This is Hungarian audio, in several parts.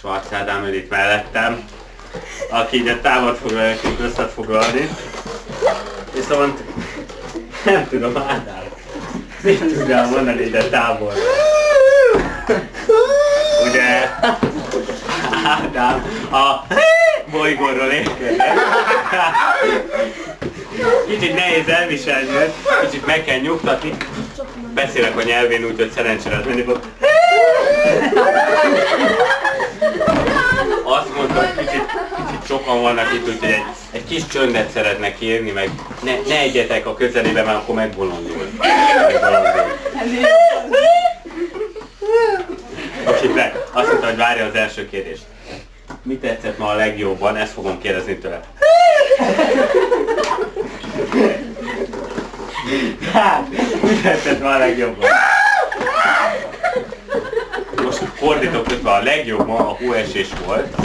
Schwarz Ádám ül itt mellettem, aki így a távat foglalja összefoglalni. Viszont nem tudom, Ádám, mit tudnál mondani ide távolra? Ugye Ádám a bolygóról érkezik. Kicsit nehéz elviselni, kicsit meg kell nyugtatni. Beszélek a nyelvén úgy, hogy szerencsére az mindig fog. Azt mondta, hogy kicsit sokan vannak itt, úgyhogy egy kis csöndet szeretnek írni, meg ne egyetek a közelébe, mert akkor megbolondul. Azt mondta, hogy várja az első kérdést. Mi tetszett ma a legjobban? Ezt fogom kérdezni tőle. Hát, mi tetszett ma a legjobban? Most fordítok közben, a legjobb ma a hóesés volt.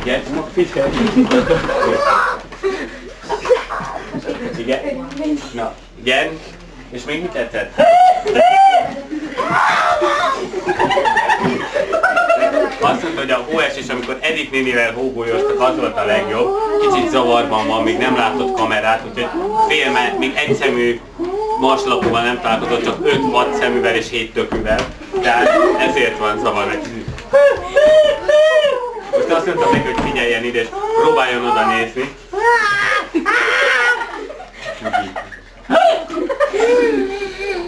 Igen? Igen? Na, igen? És még mit tetszett? Azt mondta, hogy a hóesés, amikor Edith nénivel hógolyoztak, az volt a legjobb. Kicsit zavarban van, még nem látott kamerát, úgyhogy még egy szemű marslapúval nem találkozott, csak 5 watt szeművel és 7 tökűvel. Tehát ezért van zavar egy kicsit. Most azt mondtam neki, hogy figyeljen ide, és próbáljon oda nézni.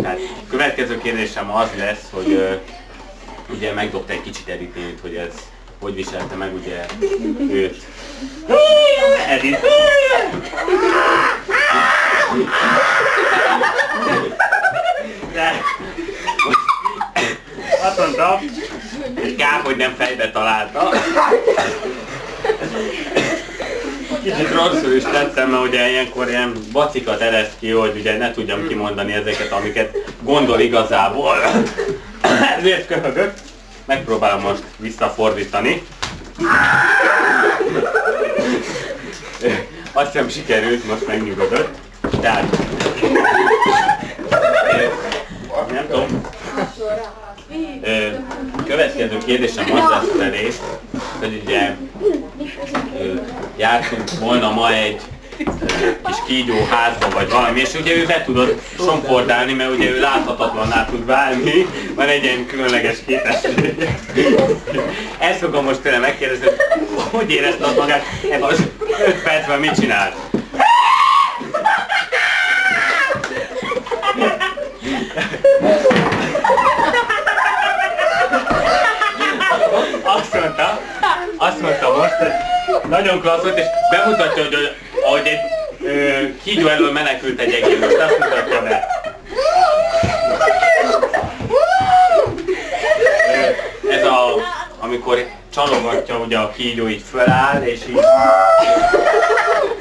Tehát a következő kérdésem az lesz, hogy ugye megdobta egy kicsit Edith-t, hogy ez hogy viselte meg ugye őt. Edith! De azt mondta, hogy kár, hogy nem fejbe találta. Kicsit rosszul is tettem, mert ugye ilyenkor ilyen bacikat ereszt ki, hogy ugye ne tudjam kimondani ezeket, amiket gondol igazából. Ezért köhögök. Megpróbálom most visszafordítani. Azt hiszem sikerült, most megnyugodott. Tehát... nem tudom. Következő kérdésem az lesz felé, hogy ugye jártunk volna ma egy kis kígyóházba vagy valami, és ugye ő be tudott sonkordálni, mert ugye ő láthatatlanná tud válni, van egy ilyen különleges képessége. Ezt fogom most tőle megkérdezni, hogy érezte az magát ebben az 5 percben, mit csinált? Azt mondta most, hogy nagyon klassz volt, és bemutatja, hogy ahogy egy kígyó elől menekült egy egér, most azt mutatja be. Ez amikor csalogatja, ugye a kígyó így föláll, és így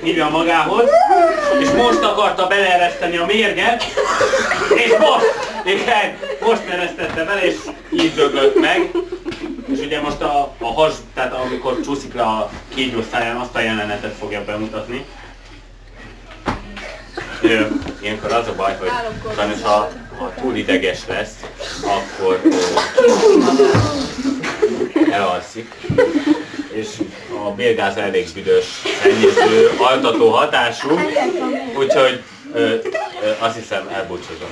hívja magához, és most akarta beleereszteni a mérget, és most eresztette bele, és így dögött meg. És ugye most a has, tehát amikor csúszik le a kígyó száján, azt a jelenetet fogja bemutatni. Ilyenkor az a baj, hogy sajnos ha túl ideges lesz, akkor elalszik. És a bélgáz elég büdös, szennyező, altató hatású, úgyhogy azt hiszem elbúcsúzom.